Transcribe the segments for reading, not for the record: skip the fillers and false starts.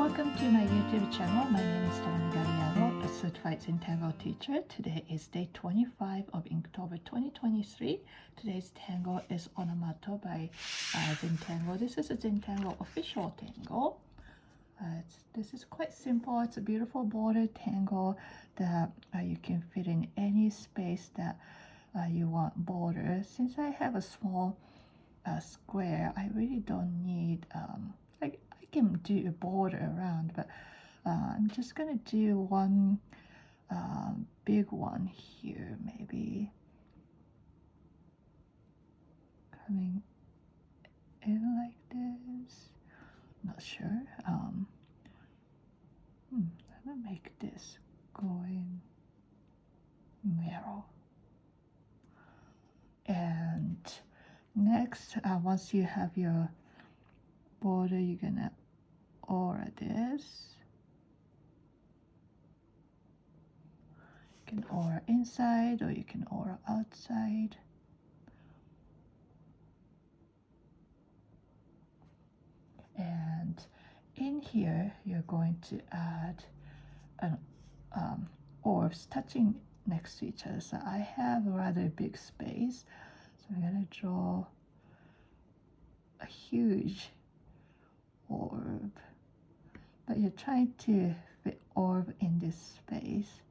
welcome to my YouTube channel. My name is Onamato, a certified Zentangle teacher. Today is day 25 of Inktober 2023. Today's tangle is Onamato by Zentangle. This is a Zentangle official tangle. This is quite simple. It's a beautiful border tangle that you can fit in any space that you want border. Since I have a small square, I really don't need I can do a border around, but I'm just gonna do one big one here, maybe coming in like this. Not sure. I'm gonna make this going narrow. And next, once you have your border, you're gonna aura this. You can aura inside or you can aura outside. And in here, you're going to add an orbs touching next to each other. So I have a rather big space, so I'm gonna draw a huge orb, but you're trying to fit orb in this space.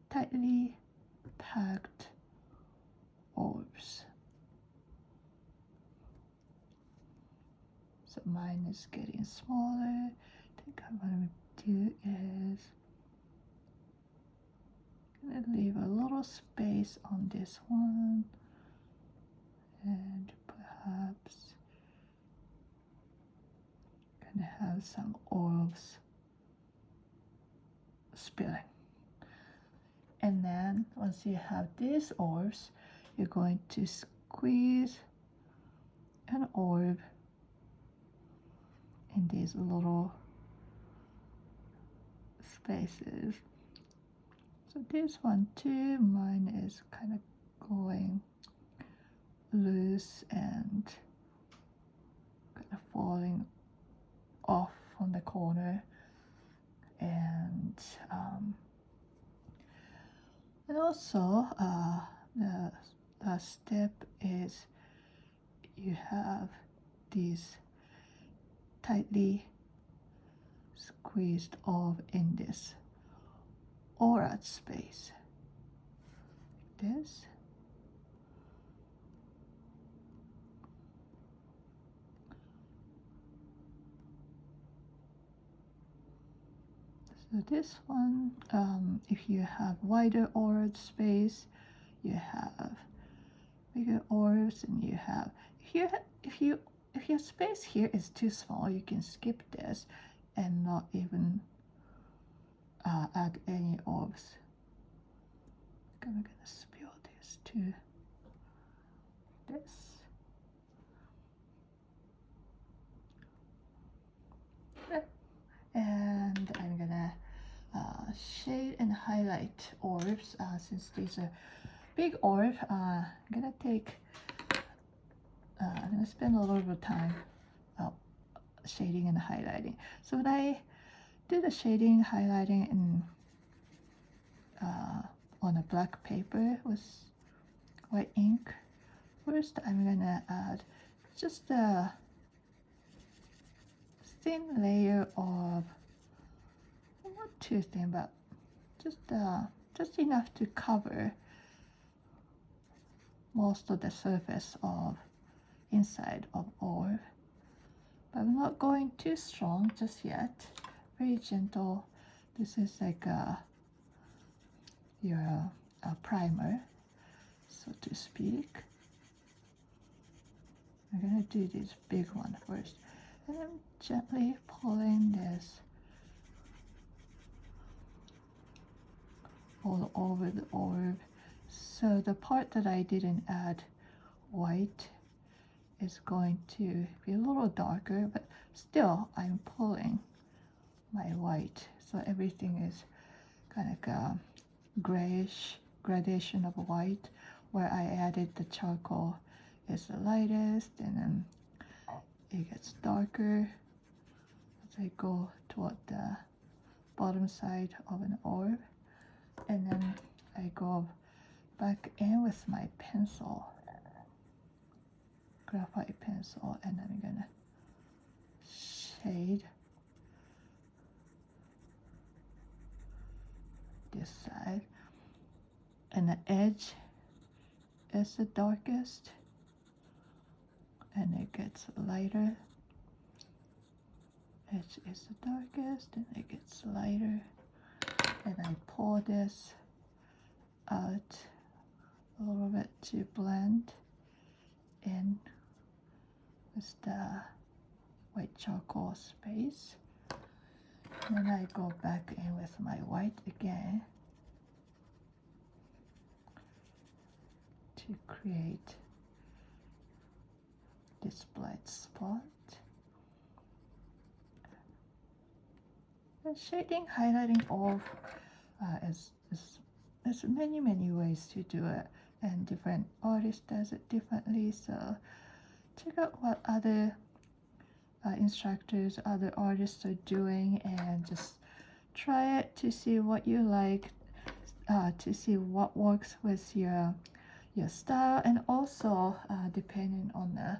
Tightly packed orbs. So mine is getting smaller. I think what I'm gonna do is I'm gonna leave a little space on this one, and perhaps gonna have some oils spilling. And then once you have these orbs, you're going to squeeze an orb in these little spaces. So this one too, mine is kind of going loose and kind of falling off from the corner. And also the last step is you have these tightly squeezed off in this aura space, like this. So this one, if you have wider aura space, you have bigger orbs, and you have if your space here is too small, you can skip this and not even add any orbs. I'm gonna spill this to this. And I'm gonna shade and highlight orbs since these are big orb. I'm gonna spend a little bit of time shading and highlighting. So when I do the shading, highlighting in on a black paper with white ink, first I'm gonna add just a thin layer of, not too thin, but just enough to cover most of the surface of inside of orb. But I'm not going too strong just yet. Very gentle. This is like your primer, so to speak. I'm gonna do this big one first, and I'm gently pulling this all over the orb. So the part that I didn't add white is going to be a little darker, but still I'm pulling my white, so everything is kind of a grayish gradation of white. Where I added the charcoal is the lightest, and then it gets darker So I go toward the bottom side of an orb, and then I go back in with my pencil, graphite pencil, and I'm gonna shade this side, and the edge is the darkest, and it gets lighter. Edge is the darkest, and it gets lighter, and I pull this out a little bit to blend in with the white charcoal space. Then I go back in with my white again to create this bright spot. And shading, highlighting off there's many ways to do it, and different artists does it differently. So check out what other instructors, other artists are doing, and just try it to see what you like, to see what works with your style, and also depending on the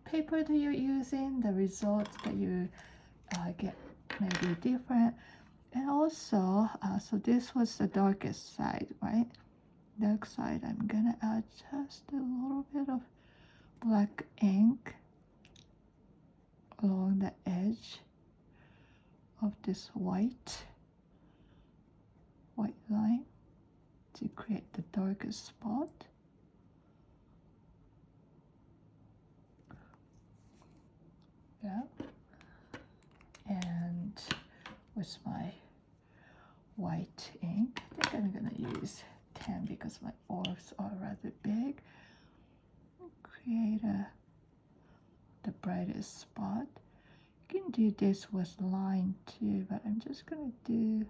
paper that you're using, the results that you get may be different. And also, so this was the darkest side, right? Dark side, I'm gonna add just a little bit of black ink along the edge of this white line to create the darkest spot. Yeah. And with my white ink, I think I'm gonna use 10 because my orbs are rather big. Create the brightest spot. You can do this with line too, but I'm just gonna do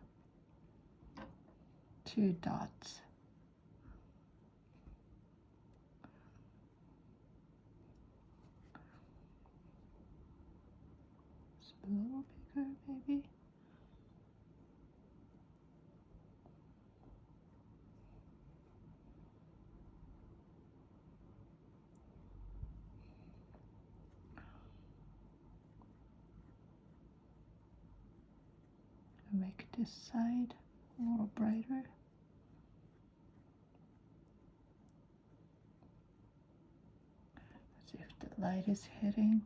2 dots. It's a little bigger maybe. Make this side a little brighter. As if the light is hitting.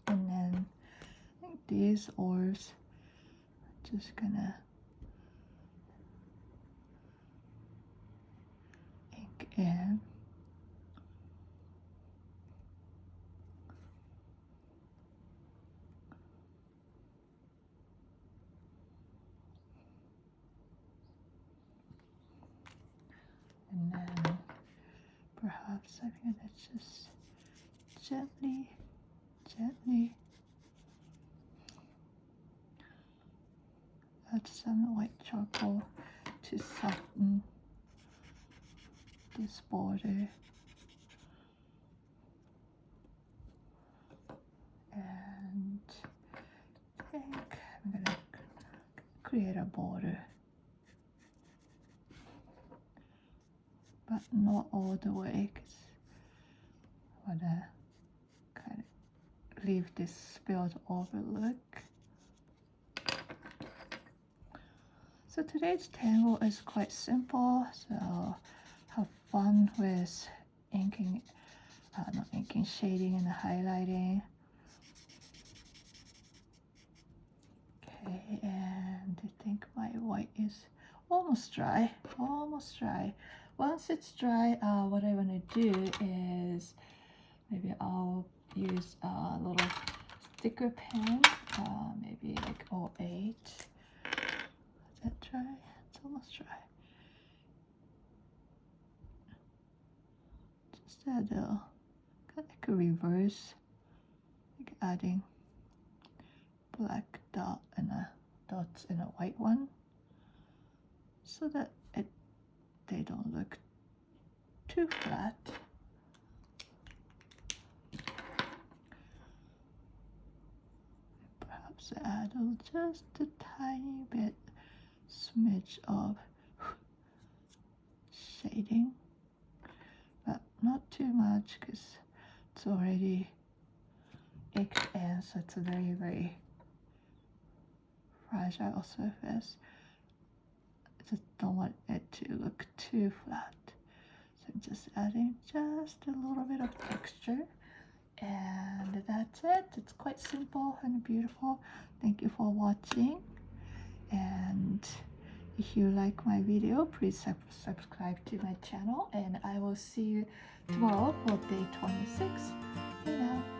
And then I think these orbs, I'm just gonna ink in. And then perhaps I'm gonna just gently add some white charcoal to soften this border. And I think I'm gonna create a border, but not all the way, because I wanna kind of leave this spilled over look. So today's tangle is quite simple, so have fun with inking, not inking, shading and highlighting. Okay, and I think my white is almost dry. Once it's dry, what I want to do is maybe I'll use a little sticker pen, maybe like 08. Is that dry? It's almost dry. Just add a kind of like a reverse, like adding black dot and a dots in a white one, so that they don't look too flat. So add just a tiny bit, smidge of shading, but not too much because it's already inked in, so it's a very, very fragile surface. I just don't want it to look too flat. So I'm just adding just a little bit of texture. And that's it. It's quite simple and beautiful. Thank you for watching. And if you like my video, please subscribe to my channel. And I will see you tomorrow for day 26. Bye now.